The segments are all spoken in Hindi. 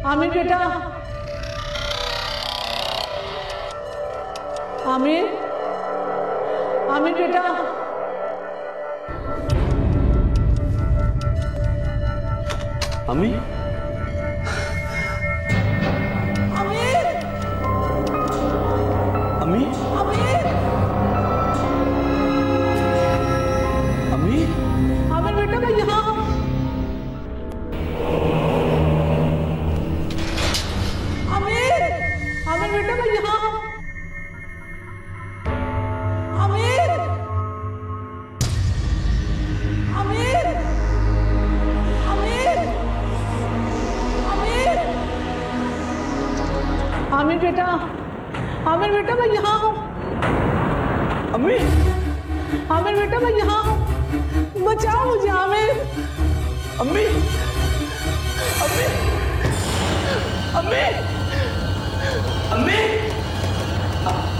आमिर बेटा, आमिर, आमिर बेटा, अम्मी, आमिर, अम्मी, आमिर, अम्मी, आमिर बेटा मैं यहाँ हूँ। आमिर, आमिर बेटा मैं यहाँ हूँ। आमिर, आमिर, आमिर, आमिर, आमिर बेटा, आमिर बेटा मैं यहाँ हूँ। अम्मी, आमिर बेटा मैं यहाँ हूँ, बचाओ मुझे आमिर। अम्मी, अम्मी, अम्मी, अम्मी,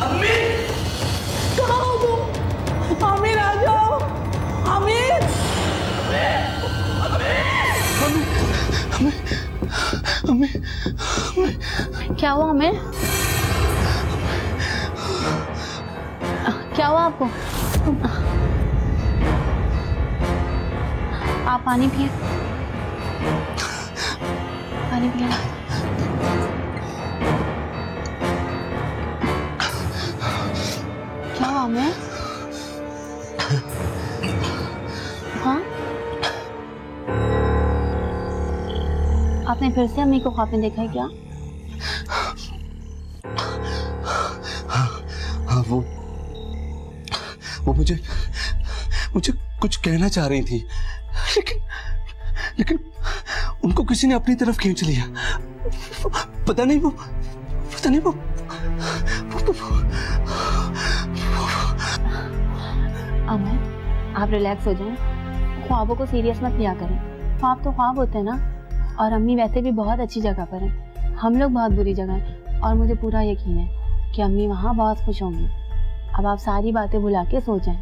अम्मी, कहाँ हो तुम? आमिर आ जाओ, आमिर। अम्मी, क्या हुआ आमिर? क्या हुआ आपको? आप पानी पिए, पानी पिए। क्या हुआ आमिर? हाँ, आपने फिर से अम्मी को ख्वाब में देखा है क्या? हाँ, वो मुझे कुछ कहना चाह रही थी, लेकिन उनको किसी ने अपनी तरफ खींच लिया। पता नहीं वो अमर, आप रिलैक्स हो जाएं, ख्वाबों को सीरियस मत लिया करें। ख्वाब तो ख्वाब होते हैं ना, और अम्मी वैसे भी बहुत अच्छी जगह पर हैं। हम लोग बहुत बुरी जगह हैं, और मुझे पूरा यकीन है कि अम्मी वहाँ बहुत खुश होंगी। अब आप सारी बातें भुला के सो जाएं।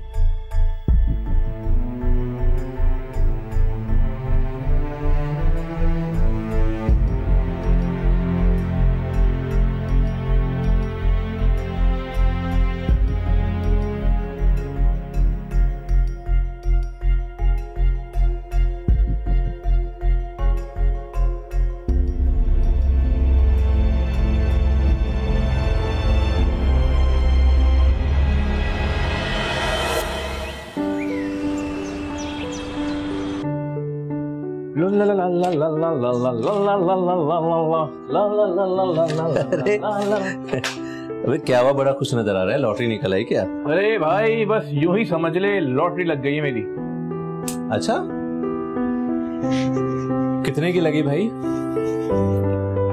अबे क्या हुआ, बड़ा खुश नजर आ रहा है। लॉटरी निकल आई क्या? अरे भाई बस यूं ही समझ ले, लॉटरी लग गई है मेरी। अच्छा, कितने की लगी भाई?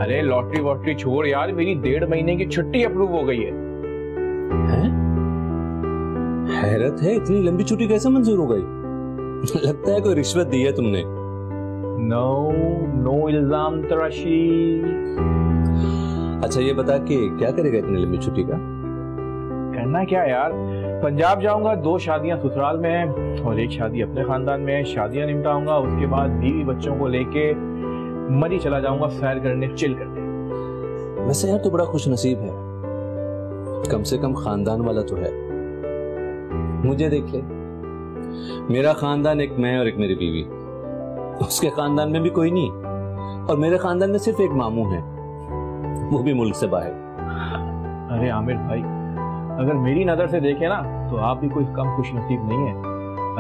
अरे लॉटरी वॉटरी छोड़ यार, मेरी 1.5 महीने की छुट्टी अप्रूव हो गई है। हैरत है, इतनी लंबी छुट्टी कैसे मंजूर हो गई? लगता है कोई रिश्वत दी है तुमने। नो इल्जाम तराशी। अच्छा ये बता कि क्या करेगा इतनी लंबी छुट्टी का? करना क्या यार, पंजाब जाऊंगा, 2 शादियां ससुराल में हैं और 1 शादी अपने खानदान में है। शादियां निपटाऊंगा, उसके बाद बीवी बच्चों को लेके मरी चला जाऊंगा सैर करने, चिल करने। वैसे यार तो बड़ा खुश नसीब है, कम से कम खानदान वाला तो है। मुझे देख ले, मेरा खानदान एक मैं और एक मेरी बीवी, उसके खानदान में भी कोई नहीं, और मेरे खानदान में सिर्फ एक मामू है, वो भी मुल्क से बाहर। अरे आमिर भाई, अगर मेरी नजर से देखें ना तो आप भी कोई कम खुश नसीब नहीं है।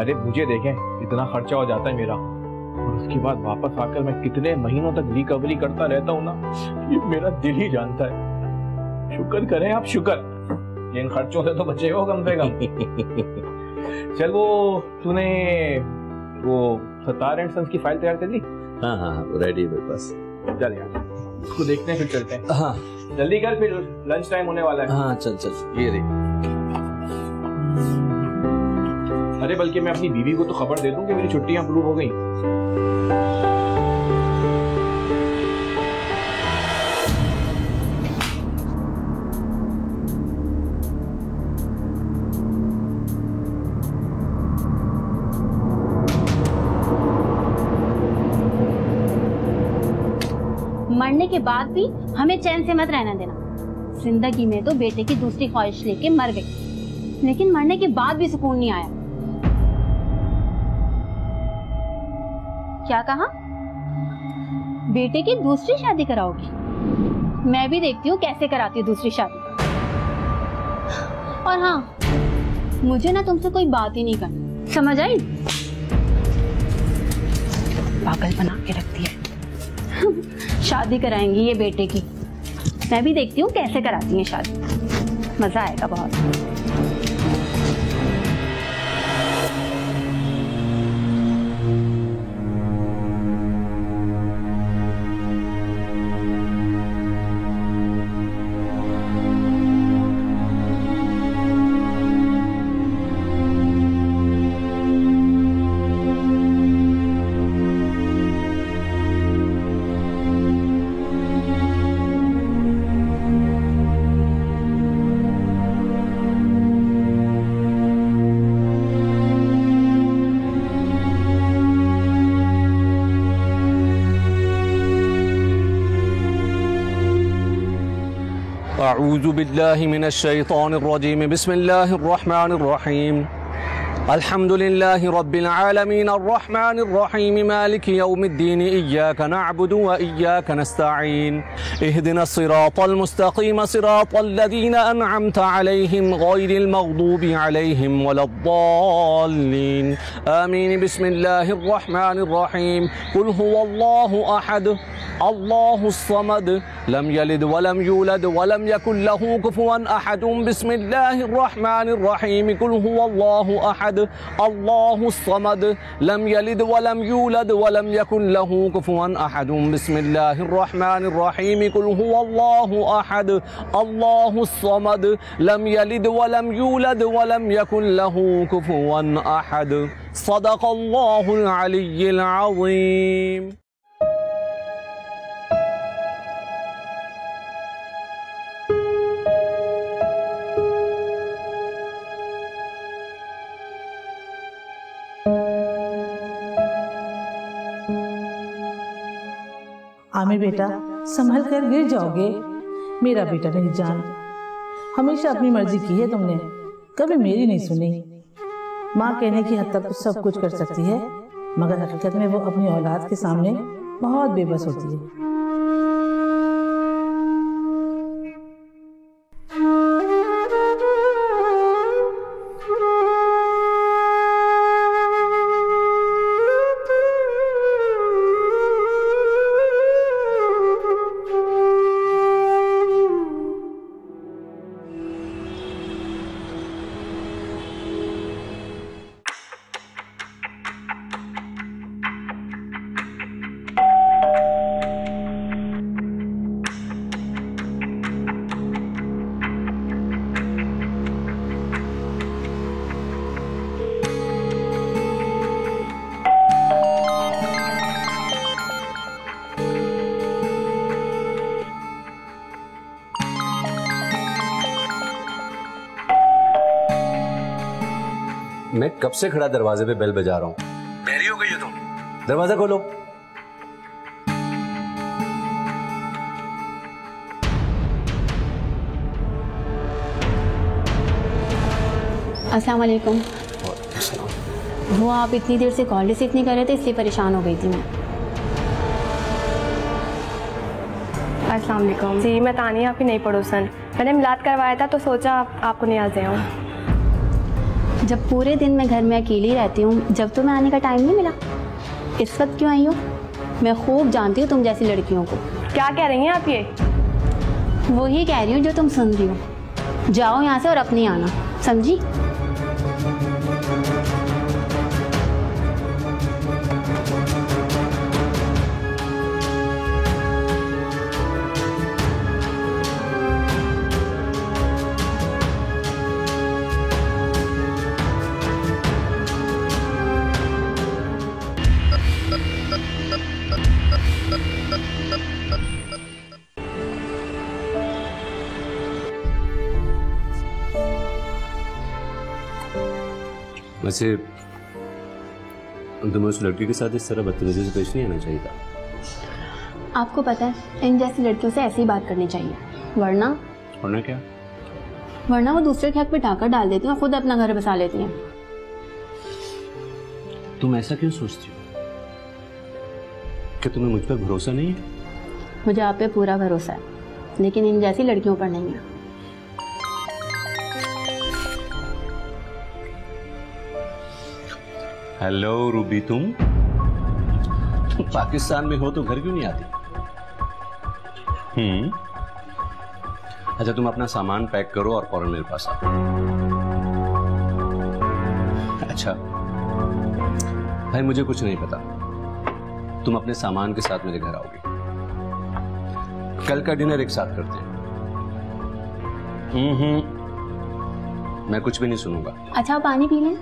अरे मुझे देखें, इतना खर्चा हो जाता है मेरा, और उसके बाद वापस आकर मैं कितने महीनों तक रिकवरी करता रहता हूँ ना, ये मेरा दिल ही जानता है। शुक्र करें आप, शुक्र, इन खर्चों से तो बचे हो कम से कम। चल वो तूने वो सत्तार एंड सन्स की फाइल तैयार कर ली? हाँ रेडी है मेरे पास। चल यार उसको देखते हैं, फिर चलते हैं। हाँ जल्दी कर, फिर लंच टाइम होने वाला है। हाँ चल ये देख। अरे बल्कि मैं अपनी बीवी को तो खबर दे दूं कि मेरी छुट्टियां अप्रूव हो गई। मरने के बाद भी हमें चैन से मत रहने देना। जिंदगी में तो बेटे की दूसरी ख्वाहिश लेके मर गई, लेकिन मरने के बाद भी सुकून नहीं आया। क्या कहा? बेटे की दूसरी शादी कराओगी? मैं भी देखती हूँ कैसे कराती हूँ दूसरी शादी। और हाँ, मुझे ना तुमसे कोई बात ही नहीं करनी, समझ आई? पागल बना के रखती है। शादी कराएंगी ये बेटे की, मैं भी देखती हूँ कैसे कराती हैं शादी, मजा आएगा बहुत। अऊज़ु बिल्लाहि मिनश शैतानिर रजीम बिस्मिल्लाहिर रहमानिर रहीम अल्हम्दुलिल्लाहि रब्बिल आलमीन अर्रहमानिर रहीम मालिकि यौमिद्दीन इय्याका नअबुदु व इय्याका नस्तईन इहदिनस सिरातल मुस्तकीम सिरातल लज़ीना अनअमता अलैहिम गैरिल मग़दूबि अलैहिम वलद्दाल्लीन आमीन। बिस्मिल्लाहिर रहमानिर रहीम कुल हुवल्लाहु अहद अल्लाहुस समद लम यलिद वलम यूलद वलम यकुल लहू कुफुवन अहद। बिस्मिल्लाहिर रहमानिर रहीम कुल हुवल्लाहु अहद अल्लाहुस समद लम यलिद वलम यूलद वलम यकुल लहू कुफुवन अहद। बिस्मिल्लाहिर रहमानिर रहीम कुल हुवल्लाहु अहद अल्लाहुस समद लम यलिद वलम यूलद वलम यकुल लहू कुफुवन अहद। सदक़ल्लाहुल अलिय्युल अज़ीम। आमिर बेटा, संभल कर गिर जाओगे। मेरा बेटा मेरी जान, हमेशा अपनी मर्जी की है तुमने, कभी मेरी नहीं सुनी। माँ कहने की हद तक तो सब कुछ कर सकती है, मगर हकीकत में वो अपनी औलाद के सामने बहुत बेबस होती है। मैं कब से खड़ा दरवाजे पे बेल बजा रहा हूँ। देरी हो गई है तुम, दरवाजा खोलो। अस्सलाम वालेकुम। वो आप इतनी देर से कॉल रिसीव नहीं कर रहे थे, इसलिए परेशान हो गई थी मैं। अस्सलाम वालेकुम जी, मैं तानिया आपकी नई पड़ोसन। मैंने मिलाद करवाया था तो सोचा आपको नहीं आज आऊँ। जब पूरे दिन मैं घर में अकेली रहती हूँ, जब तुम्हें आने का टाइम नहीं मिला, इस वक्त क्यों आई हो? मैं खूब जानती हूँ तुम जैसी लड़कियों को। क्या कह रही हैं आप ये? वही कह रही हूँ जो तुम सुन रही हो। जाओ यहाँ से और अपनी आना, समझी? वैसे तुम्हें उस लड़की के साथ इस तरह बदतमीजी से पेश नहीं आना चाहिए था। आपको पता है इन जैसी लड़कियों से ऐसी ही बात करनी चाहिए, वरना क्या? वरना वो दूसरे के हक पे टाका डाल देती हैं और खुद अपना घर बसा लेती हैं। तुम ऐसा क्यों सोचती हो? कि तुम्हें मुझ पर भरोसा नहीं है? मुझे आप पे पूरा भरोसा है, लेकिन इन जैसी लड़कियों पर नहीं है। हेलो रूबी, तुम पाकिस्तान में हो तो घर क्यों नहीं आती? अच्छा, तुम अपना सामान पैक करो और फौरन मेरे पास आओ। अच्छा भाई, मुझे कुछ नहीं पता, तुम अपने सामान के साथ मेरे घर आओगे। कल का डिनर एक साथ करते हैं। मैं कुछ भी नहीं सुनूंगा। अच्छा, पानी पी लें?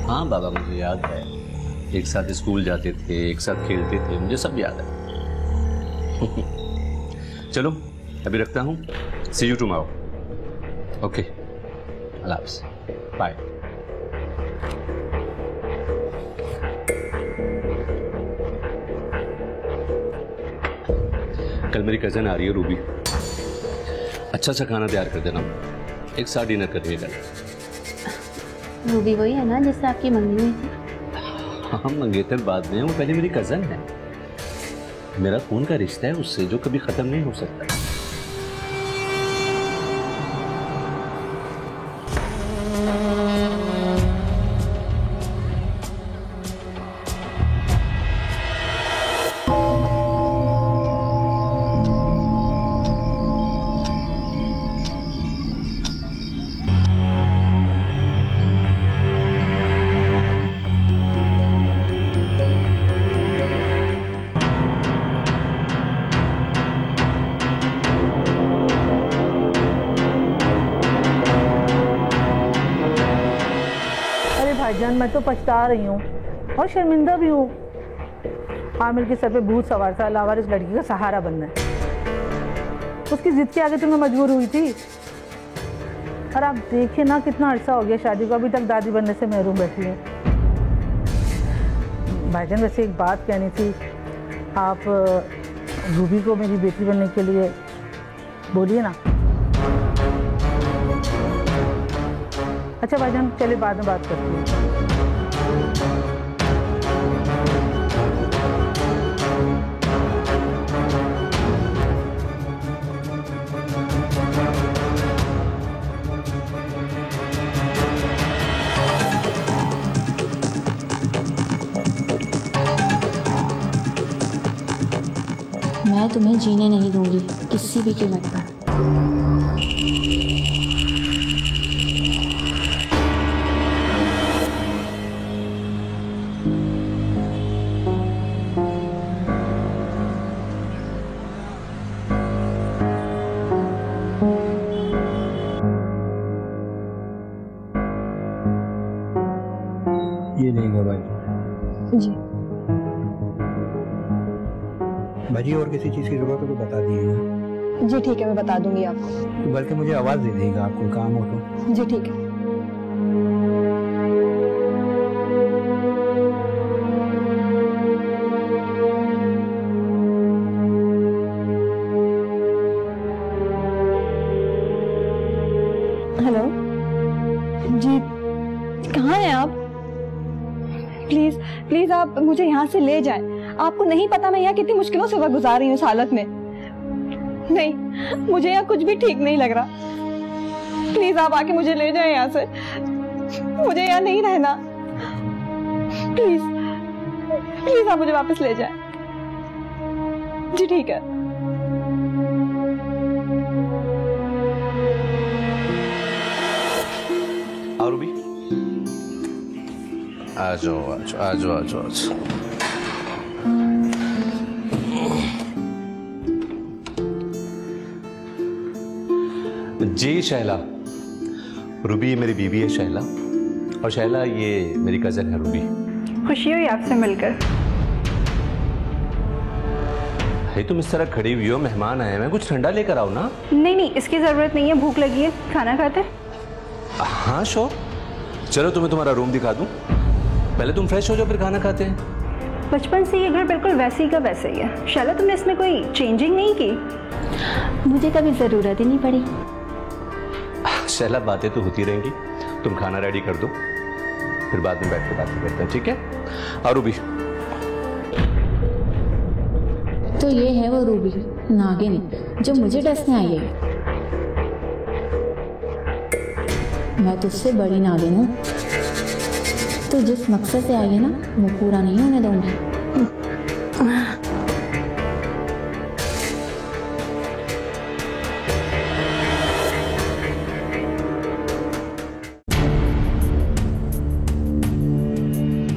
हाँ बाबा, मुझे याद है, एक साथ स्कूल जाते थे, एक साथ खेलते थे, मुझे सब याद है। चलो अभी रखता हूँ, सी यू टुमारो। ओके, अल्लाह हाफ़िज़, बाय। कल मेरी कजन आ रही है रूबी, अच्छा सा खाना तैयार कर देना, एक साथ डिनर करिएगा। रूबी वही है ना जिससे आपकी मंगनी हुई थी? हाँ, मंगेतर बाद में, वो पहले मेरी कजन है। मेरा खून का रिश्ता है उससे, जो कभी खत्म नहीं हो सकता। भाईजान, मैं तो पछता रही हूँ और शर्मिंदा भी हूँ। आमिर के सर पे भूत सवार था, लावार इस लड़की का सहारा बनना है। उसकी जिद के आगे तो मैं मजबूर हुई थी। और आप देखिए ना, कितना अरसा हो गया शादी को, अभी तक दादी बनने से महरूम बैठी है। भाईजान, वैसे एक बात कहनी थी, आप रूबी को मेरी बेटी बनने के लिए बोलिए ना। अच्छा भाईजान, चलिए बाद में बात करते हैं। मैं तुम्हें जीने नहीं दूंगी किसी भी कीमत पर। ये लेगा भाई जी। भाजी, और किसी चीज़ की जरूरत हो तो बता दीजिएगा। जी ठीक है, मैं बता दूंगी आपको। बल्कि मुझे आवाज़ दे देगा, आपको काम हो तो। जी ठीक है। हेलो जी, कहाँ हैं आप? प्लीज प्लीज आप मुझे यहाँ से ले जाएं। आपको नहीं पता मैं यहाँ कितनी मुश्किलों से वक्त गुजार रही हूँ इस हालत में। नहीं, मुझे यहाँ कुछ भी ठीक नहीं लग रहा। प्लीज आप आके मुझे ले जाएं यहाँ से, मुझे यहाँ नहीं रहना। प्लीज प्लीज आप मुझे वापस ले जाएं। जी ठीक है। और भी आ जाओ आ जाओ आ जाओ आ जाओ। जी शैला, रूबी मेरी बीवी है शैला, और शैला ये मेरी कजन है रूबी। खुशी हुई आपसे मिलकर। है तुम इस तरह खड़ी हुई हो, मेहमान आए हैं, कुछ ठंडा लेकर आओ ना। नहीं नहीं, इसकी जरूरत नहीं है, भूख लगी है, खाना खाते। हाँ शो, चलो तुम्हें तुम्हारा रूम दिखा दूं। पहले तुम फ्रेश हो जाओ, फिर खाना खाते हैं। बचपन से ये घर बिल्कुल वैसे ही का वैसे ही है। शैला, तुमने इसमें कोई चेंजिंग नहीं की? मुझे कभी ज़रूरत ही नहीं पड़ी। शैला, बातें तो होती रहेंगी, तुम खाना रेडी कर दो, फिर बाद में बैठ के बातें करते हैं, ठीक है? और रूबी, तो ये है वो रूबी नागिन जो मुझे डसने आई है। मैं तुझसे बड़ी नागिन हूँ, तो जिस मकसद से आई है ना वो पूरा नहीं होने दूंगी।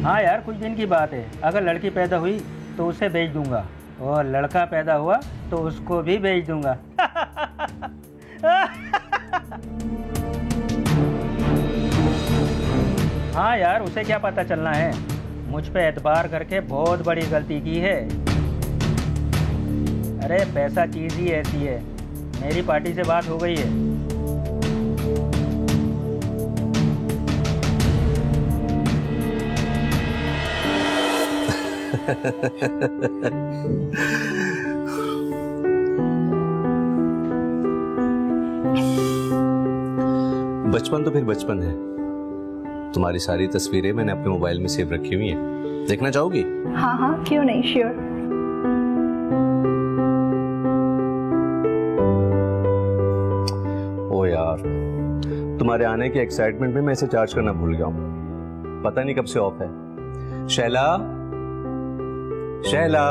हाँ यार, कुछ दिन की बात है। अगर लड़की पैदा हुई तो उसे बेच दूंगा, और लड़का पैदा हुआ तो उसको भी बेच दूंगा। हाँ यार, उसे क्या पता चलना है, मुझ पे एतबार करके बहुत बड़ी गलती की है। अरे पैसा चीज ही ऐसी है। मेरी पार्टी से बात हो गई है। बचपन तो फिर बचपन है। तुम्हारी सारी तस्वीरें मैंने अपने मोबाइल में सेव रखी हुई हैं, देखना चाहोगी? हाँ हाँ, क्यों नहीं, श्योर। ओ यार, तुम्हारे आने के एक्साइटमेंट में मैं इसे चार्ज करना भूल गया हूँ, पता नहीं कब से ऑफ है। शैला, शैला,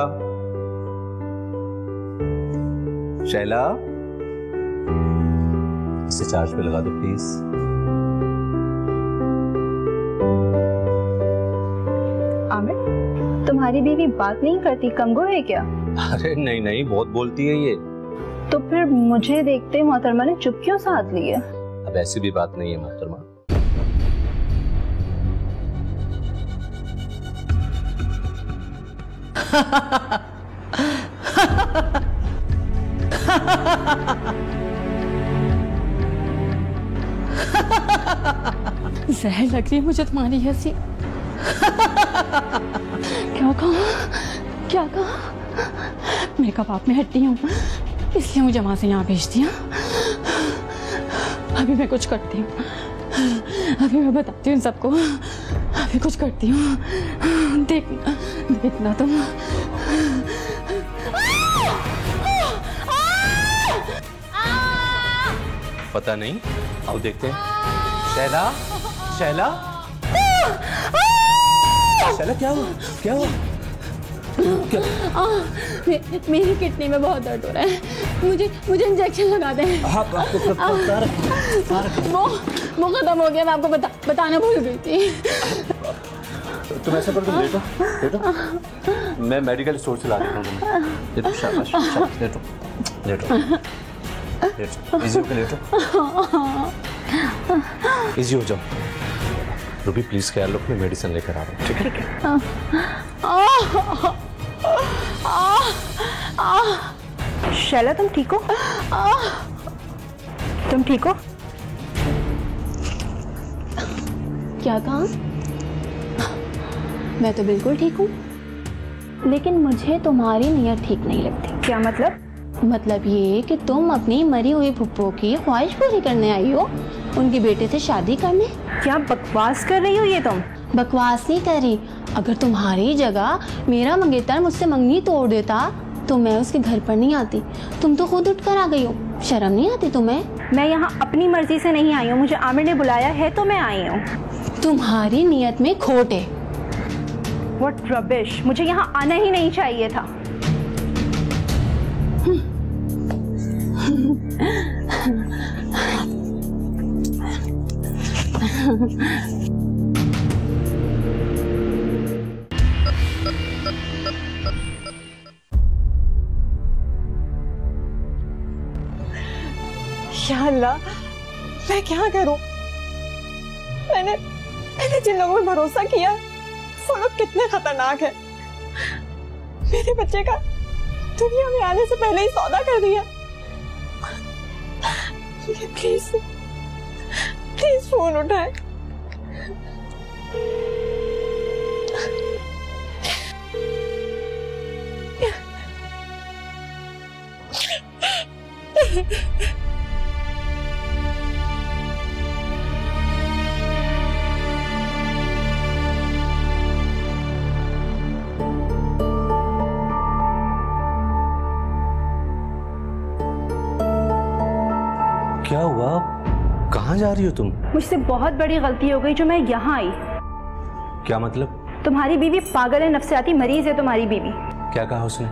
शैला, इसे चार्ज पे लगा दो प्लीज। आमिर, तुम्हारी बीवी बात नहीं करती, कमगो है क्या? अरे नहीं नहीं, बहुत बोलती है ये। तो फिर मुझे देखते मोहतरमा ने चुप क्यों साथ लिया? अब ऐसी भी बात नहीं है मोहतरमा। जहर लग रही है मुझे तुम्हारी हंसी। क्या कहा, क्या कहा? मैं कबाब में हड्डी हूँ, इसलिए मुझे वहां से यहाँ भेज दिया। अभी मैं कुछ करती हूँ, अभी मैं बताती हूँ सबको, अभी कुछ करती हूँ। देखना तुम। पता नहीं, आओ देखते हैं। शैला, शैला, शैला, क्या हुआ? क्या हुआ? मेरी किडनी में बहुत दर्द हो रहा है, मुझे इंजेक्शन लगा दें। वो खत्म हो गया, मैं आपको बताना भूल गई थी। तुम ऐसा करो, तुम लेटो, मैं मेडिकल स्टोर से ला देता हूँ तुम्हें। लेटो, शाबाश, लेटो, लेटो, इजी होकर लेटो, इजी हो जाओ। रूबी प्लीज ख्याल रखो, मैं मेडिसिन लेकर आ रहा हूँ, ठीक है? शैला, तुम ठीक हो? तुम ठीक हो? क्या कहा? मैं तो बिल्कुल ठीक हूँ, लेकिन मुझे तुम्हारी नीयत ठीक नहीं लगती। क्या मतलब? मतलब ये कि तुम अपनी मरी हुई फुप्पो की ख्वाहिश पूरी करने आई हो, उनके बेटे से शादी करने। क्या बकवास कर रही हो ये तुम? बकवास नहीं कर रही। अगर तुम्हारी जगह मेरा मंगेतर मुझसे मंगनी तोड़ देता तो मैं उसके घर पर नहीं आती। तुम तो खुद उठकर आ गई हो, शर्म नहीं आती तुम्हें? मैं यहाँ अपनी मर्जी से नहीं आई हूँ, मुझे आमिर ने बुलाया है तो मैं आई हूँ। तुम्हारी नियत में खोट है। What rubbish! मुझे यहाँ आना ही नहीं चाहिए था। या अल्लाह, मैं क्या करूं? मैंने जिन लोगों पे भरोसा किया वो लोग कितने खतरनाक हैं। मेरे बच्चे का दुनिया में आने से पहले ही सौदा कर दिया। प्लीज प्लीज फोन उठाए। क्या हुआ? कहाँ जा रही हो तुम? मुझसे बहुत बड़ी गलती हो गई जो मैं यहाँ आई। क्या मतलब? तुम्हारी बीवी पागल है, नफसियाती मरीज है तुम्हारी बीवी। क्या कहा उसने?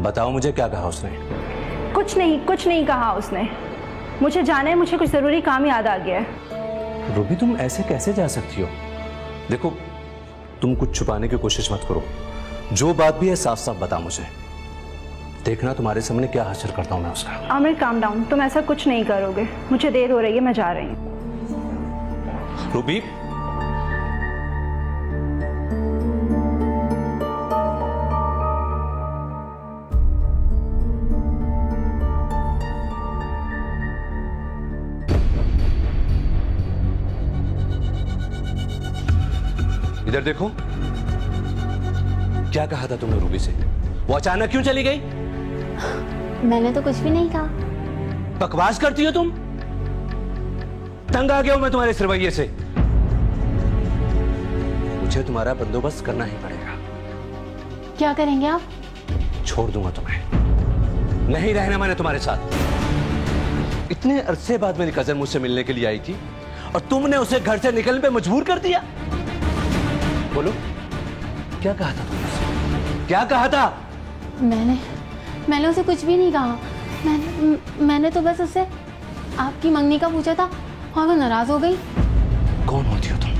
बताओ मुझे, क्या कहा उसने? कुछ नहीं कहा उसने। मुझे जाना है, मुझे कुछ जरूरी काम याद आ गया है। रूबी, तुम ऐसे कैसे जा सकती हो? देखो, तुम कुछ छुपाने की कोशिश मत करो। जो बात भी है साफ साफ बता मुझे। देखना तुम्हारे सामने क्या हशर करता हूं मैं उसका। Aamir, calm down. तुम ऐसा कुछ नहीं करोगे। मुझे देर हो रही है, मैं जा रही हूँ। रूबी, इधर देखो। क्या कहा था तुमने रूबी से? वो अचानक क्यों चली गई? मैंने तो कुछ भी नहीं कहा। बकवास करती हो तुम। तंग आ गया हूं मैं तुम्हारे इस रवैये से। मुझे तुम्हारा बंदोबस्त करना ही पड़ेगा। क्या करेंगे आप? छोड़ दूंगा तुम्हें। नहीं रहना मैंने तुम्हारे साथ। इतने अरसे बाद मेरी कजन मुझसे मिलने के लिए आई थी और तुमने उसे घर से निकलने पे मजबूर कर दिया। बोलो, क्या कहा था तुमने? क्या कहा था? मैंने उसे कुछ भी नहीं कहा। मैंने तो बस उससे आपकी मंगनी का पूछा था और वो नाराज हो गई। कौन होती हो तुम?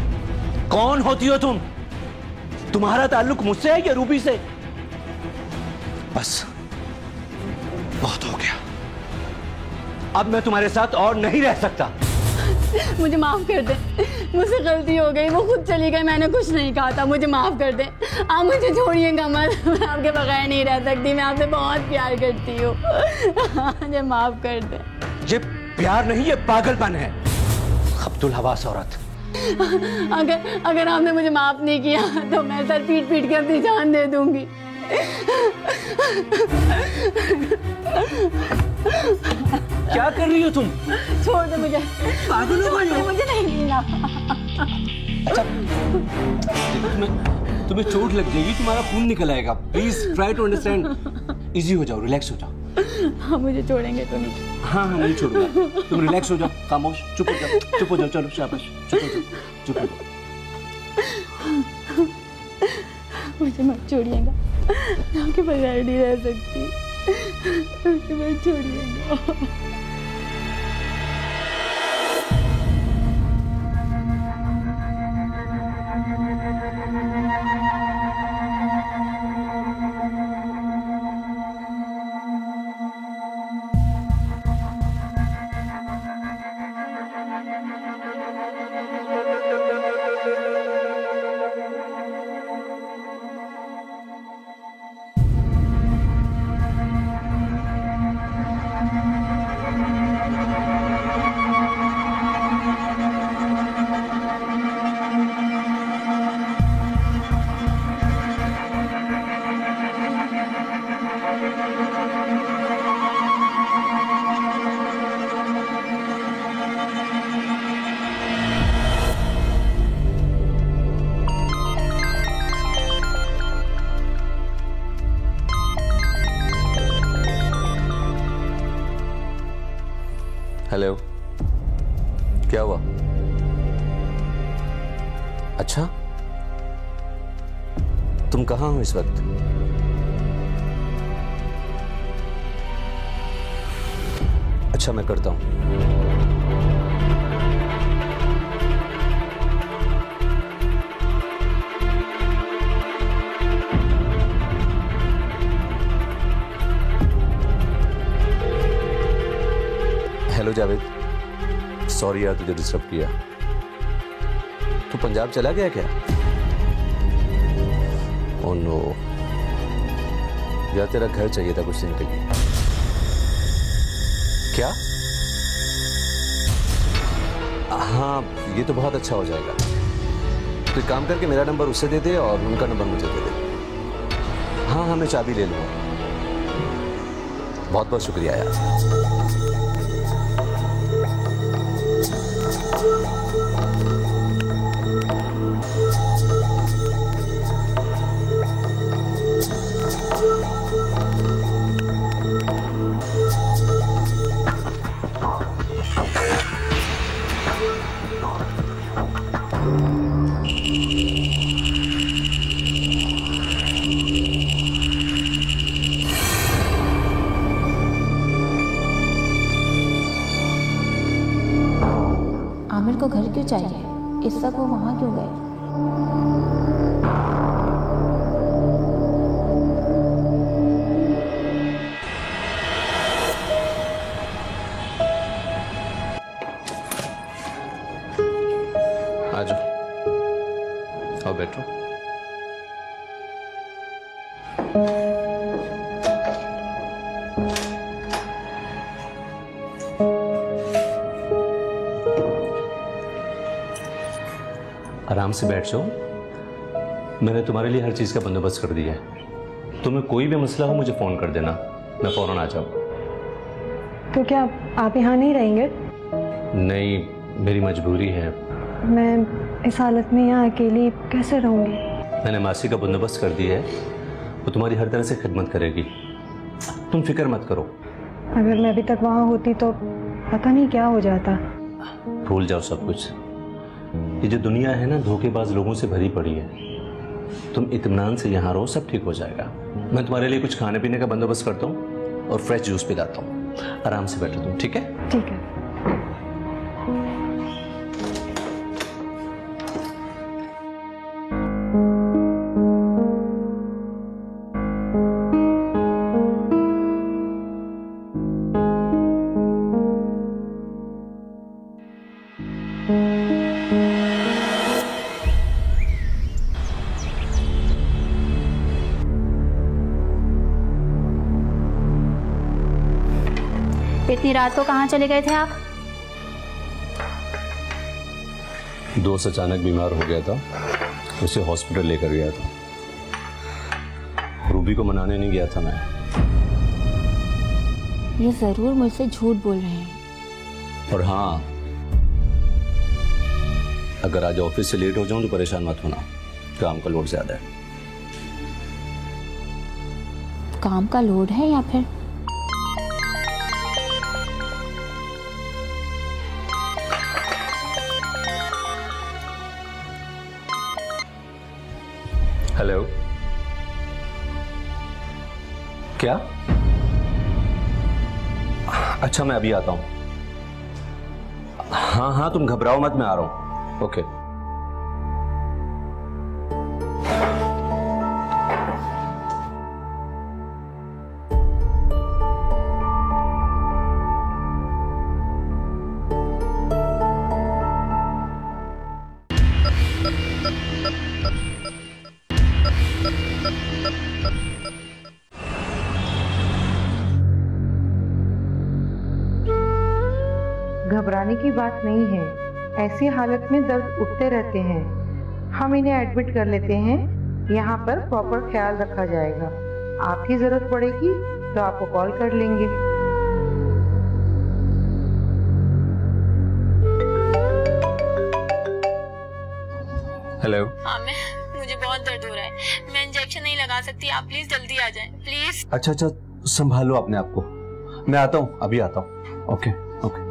कौन होती हो तुम? तुम्हारा ताल्लुक मुझसे है या रूबी से? बस, बहुत हो गया। अब मैं तुम्हारे साथ और नहीं रह सकता। मुझे माफ कर दे, मुझसे गलती हो गई। वो खुद चली गई, मैंने कुछ नहीं कहा था। मुझे माफ कर दे। आप मुझे छोड़िएगा मत। मैं आपके बगैर नहीं रह सकती। मैं आपसे बहुत प्यार करती हूँ। मुझे माफ कर दे। ये प्यार नहीं, ये पागलपन है। अब्दुल हवास औरत। अगर आपने मुझे माफ नहीं किया तो मैं सर पीट पीट के अपनी जान दे दूंगी। क्या कर रही हो तुम? छोड़ दे मुझे। पागल हो गई हो? मुझे नहीं मिला। अच्छा, तुम्हें चोट लग जाएगी, तुम्हारा खून निकल आएगा। Please try to understand. Easy हो जाओ, रिलैक्स हो जाओ। हाँ, मुझे छोड़ेंगे तो नहीं? हाँ, नहीं छोड़ूंगा। तुम रिलैक्स हो जाओ, खामोश, चुप हो जाओ, चुप हो जाओ। चलो शाबाश, चुप हो जाओ, चुप हो जाओ। मुझे मत छोड़िएगा। मैं आपके बगैर नहीं रह सकती। मुझे मत छोड़िएगा। हेलो, क्या हुआ? अच्छा, तुम कहाँ हो इस वक्त? अच्छा, मैं करता हूं। हेलो जावेद, सॉरी यार तुझे डिस्टर्ब किया। तू पंजाब चला गया क्या? ओह नो यार, तेरा घर चाहिए था कुछ दिन के लिए। क्या? हाँ, ये तो बहुत अच्छा हो जाएगा। तो एक काम करके मेरा नंबर उसे दे दे और उनका नंबर मुझे दे दे। हाँ हाँ, मैं चाबी ले लूँगा। बहुत बहुत शुक्रिया यार। आमिर को घर क्यों चाहिए? इस वक्त वो वहाँ क्यों गए? आ जाओ, आओ बैठो। आराम से बैठ जाओ। मैंने तुम्हारे लिए हर चीज का बंदोबस्त कर दिया है। तुम्हें कोई भी मसला हो मुझे फोन कर देना, मैं फौरन आ जाऊँ। तो क्या आप यहाँ नहीं रहेंगे? नहीं, मेरी मजबूरी है। मैं इस हालत में यहाँ अकेली कैसे रहूँगी? मैंने मासी का बंदोबस्त कर दिया है, वो तुम्हारी हर तरह से खिदमत करेगी। तुम फिक्र मत करो। अगर मैं अभी तक वहाँ होती तो पता नहीं क्या हो जाता। भूल जाओ सब कुछ। ये जो दुनिया है ना, धोखेबाज लोगों से भरी पड़ी है। तुम इत्मीनान से यहाँ रहो, सब ठीक हो जाएगा। मैं तुम्हारे लिए कुछ खाने पीने का बंदोबस्त करता हूँ और फ्रेश जूस पिलाता हूँ। आराम से बैठो तुम, ठीक है? ठीक है। इतनी रात को कहाँ चले गए थे आप? दोस्त अचानक बीमार हो गया था, उसे हॉस्पिटल लेकर गया था। रूबी को मनाने नहीं गया था मैं। ये जरूर मुझसे झूठ बोल रहे हैं। और हाँ, अगर आज ऑफिस से लेट हो जाऊं तो परेशान मत होना, काम का लोड ज्यादा है। काम का लोड है या फिर? हेलो, क्या? अच्छा, मैं अभी आता हूं। हाँ हाँ, तुम घबराओ मत, मैं आ रहा हूं। ओके। घबराने की बात नहीं है। ऐसी हालत में दर्द उठते रहते हैं। हम इन्हें एडमिट कर लेते हैं। यहाँ पर प्रॉपर ख्याल रखा जाएगा। आपकी जरूरत पड़ेगी तो आपको कॉल कर लेंगे। हेलो। मुझे बहुत दर्द हो रहा है, मैं इंजेक्शन नहीं लगा सकती, आप प्लीज जल्दी आ जाएं, प्लीज। अच्छा, संभालो अपने आप को, मैं आता हूँ, अभी आता हूँ। Okay okay.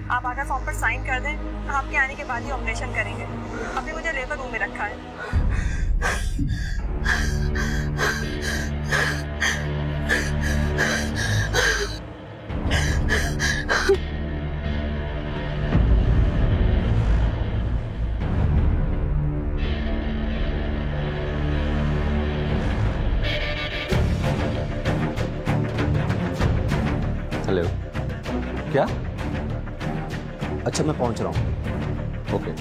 आप आकर फॉर्म पर साइन कर दें, आपके आने के बाद ही ऑपरेशन करेंगे। अभी मुझे लेबर रूम में रखा है। हेलो, क्या? अच्छा, मैं पहुंच रहा हूँ। ओके।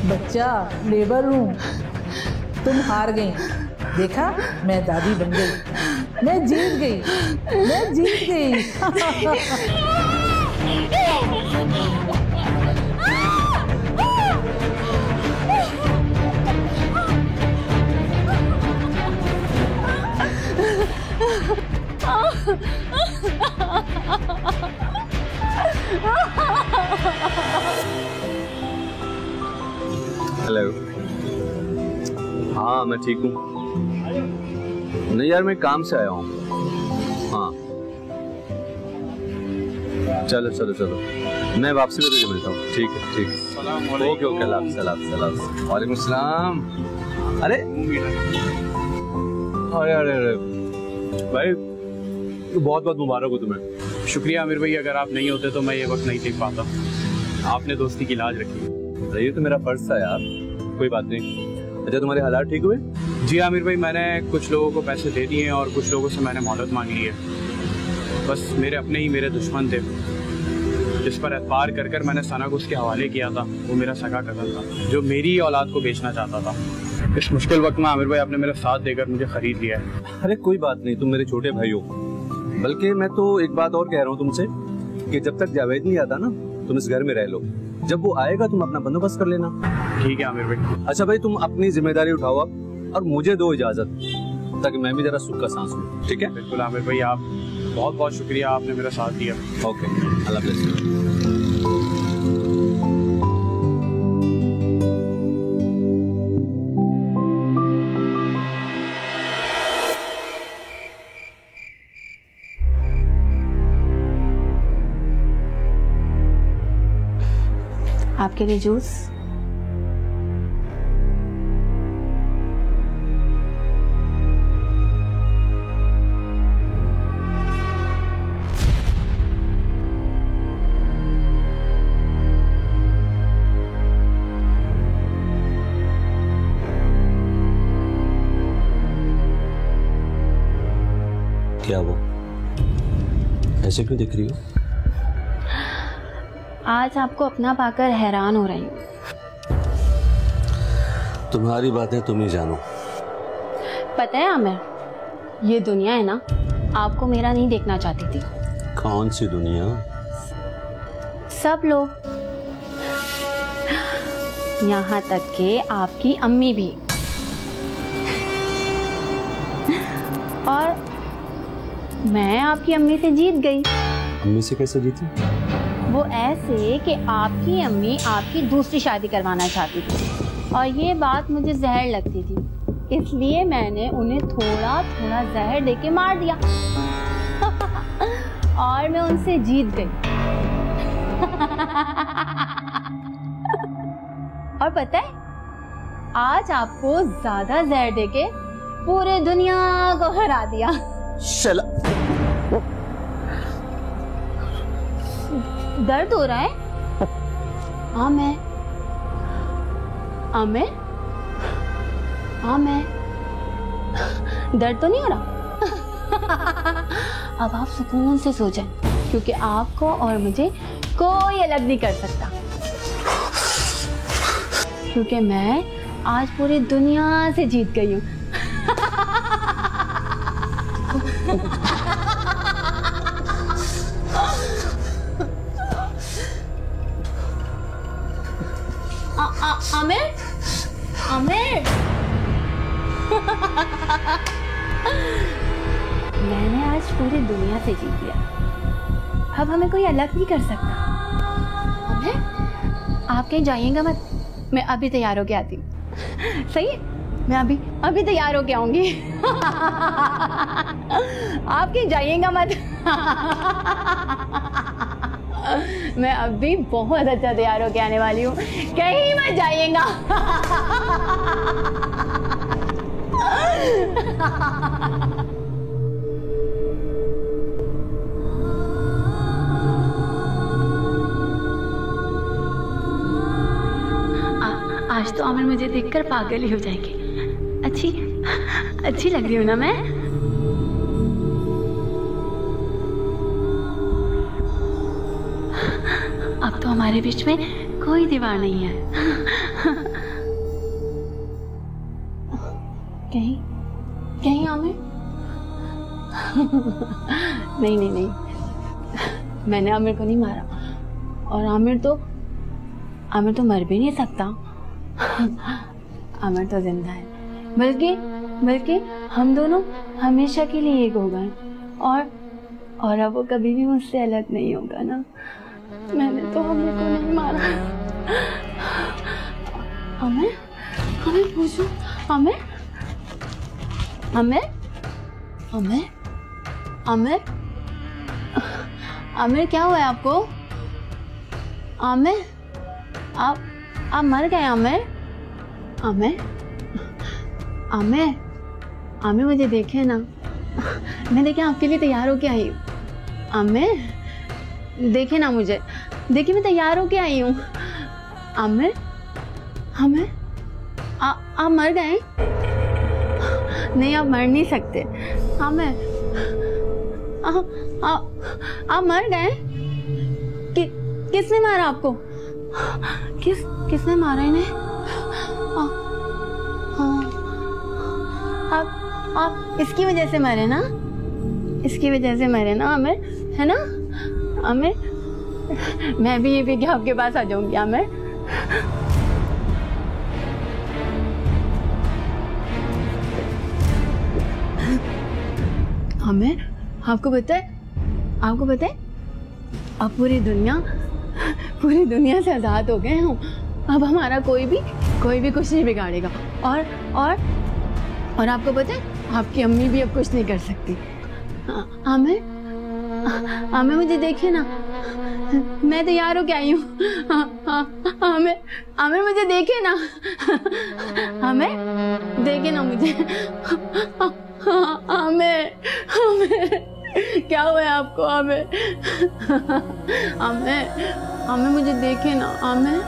बच्चा, लेबर रूम। तुम हार गई। देखा, मैं दादी बन गई। मैं जीत गई। मैं जीत गई। हेलो। हाँ, मैं ठीक हूँ। नहीं यार, मैं काम से आया हूँ। हाँ, चलो चलो चलो, मैं वापसी में तुझे मिलता हूँ। ठीक है, ठीक है। ओके ओके, सलाम सलाम सलाम। वालेकुम सलाम। अरे अरे अरे अरे भाई, बहुत बहुत मुबारक हो तुम्हें। शुक्रिया आमिर भाई, अगर आप नहीं होते तो मैं ये वक्त नहीं देख पाता। आपने दोस्ती की लाज रखी। ये तो मेरा फर्ज था यार, कोई बात नहीं। अच्छा, तुम्हारे हालात ठीक हुए? जी आमिर भाई, मैंने कुछ लोगों को पैसे दे दिए और कुछ लोगों से मैंने मोहलत मांग ली है। बस मेरे अपने ही मेरे दुश्मन थे, जिस पर एतबार कर कर मैंने सना को उसके हवाले किया था। वो मेरा सगा कज़न था जो मेरी औलाद को बेचना चाहता था। इस मुश्किल वक्त में आमिर भाई आपने मेरा साथ देकर मुझे खरीद लिया है। अरे कोई बात नहीं, तुम मेरे छोटे भाई हो। बल्कि मैं तो एक बात और कह रहा हूँ तुमसे कि जब तक जावेद नहीं आता ना, तुम इस घर में रह लो। जब वो आएगा तुम अपना बंदोबस्त कर लेना। ठीक है आमिर भाई। अच्छा भाई, तुम अपनी जिम्मेदारी उठाओ अब और मुझे दो इजाजत, ताकि मैं भी जरा सुख का सांस लूं। ठीक है? बिल्कुल आमिर भाई, आप बहुत बहुत शुक्रिया, आपने मेरा साथ दिया। ओके, अल्लाह हाफ़िज़। आपके लिए जूस। क्या वो ऐसे क्यों दिख रही हो? आज आपको अपना पाकर हैरान हो रही हूँ। तुम्हारी बातें तुम ही जानो। पता है आमिर, ये दुनिया है ना, आपको मेरा नहीं देखना चाहती थी। कौन सी दुनिया? सब लोग, यहाँ तक के आपकी अम्मी भी। और मैं आपकी अम्मी से जीत गई। अम्मी से कैसे जीती? वो ऐसे कि आपकी अम्मी आपकी दूसरी शादी करवाना चाहती थी और ये बात मुझे जहर लगती थी, इसलिए मैंने उन्हें थोड़ा थोड़ा जहर देके मार दिया और मैं उनसे जीत गई। और पता है, आज आपको ज्यादा जहर देके पूरे दुनिया को हरा दिया। दर्द हो रहा है? आमिर, आमिर, आमिर, दर्द तो नहीं हो रहा? अब आप सुकून से सो जाएं, क्योंकि आपको और मुझे कोई अलग नहीं कर सकता, क्योंकि मैं आज पूरी दुनिया से जीत गई हूँ। आमिर, आमिर, मैंने आज पूरी दुनिया से जीत लिया। अब हमें कोई अलग नहीं कर सकता। अबे, आप कहीं जाइएगा मत, मैं अभी तैयार होके आती हूँ। सही है, मैं अभी तैयार होके आऊंगी। आप कहीं जाइएगा मत। मैं अभी बहुत अच्छा तैयार होके आने वाली हूँ, कहीं मत जाइएगा। आज तो आमिर मुझे देखकर पागल ही हो जाएंगे। अच्छी लग रही हूँ ना मैं? अब तो हमारे बीच में कोई दीवार नहीं है। कहीं आमिर? नहीं, मैंने आमिर को नहीं मारा, और आमिर तो मर भी नहीं सकता। आमिर तो जिंदा है, बल्कि हम दोनों हमेशा के लिए एक हो गए, और अब वो कभी भी मुझसे अलग नहीं होगा ना। मैंने तो आमिर को नहीं मारा। आमिर पूछो। आमिर क्या हुआ है आपको? आमिर, आप मर गए? आमिर मुझे देखे ना, मैं देखे आपके लिए तैयार होके आई हूँ। आमिर देखे ना मुझे, देखिए मैं तैयार होके आई हूँ। आमिर आप मर गए? नहीं, आप मर नहीं सकते। आमिर आप मर गए? किसने मारा आपको? किसने मारा इन्हें? आप इसकी वजह से मरे ना? आमिर, है ना? आमिर, मैं भी ये भी कि आपके पास आ जाऊंगी। आमिर, आपको पता है अब पूरी दुनिया से आजाद हो गए हम। अब हमारा कोई भी कुछ नहीं बिगाड़ेगा, और आपको पता है आपकी अम्मी भी अब कुछ नहीं कर सकती। आमिर मुझे देखे ना, मैं तैयार होके आई हूँ। आमिर मुझे देखे ना। आमिर देखे ना मुझे। आमिर क्या हुआ है आपको? आमिर मुझे देखे ना। आमिर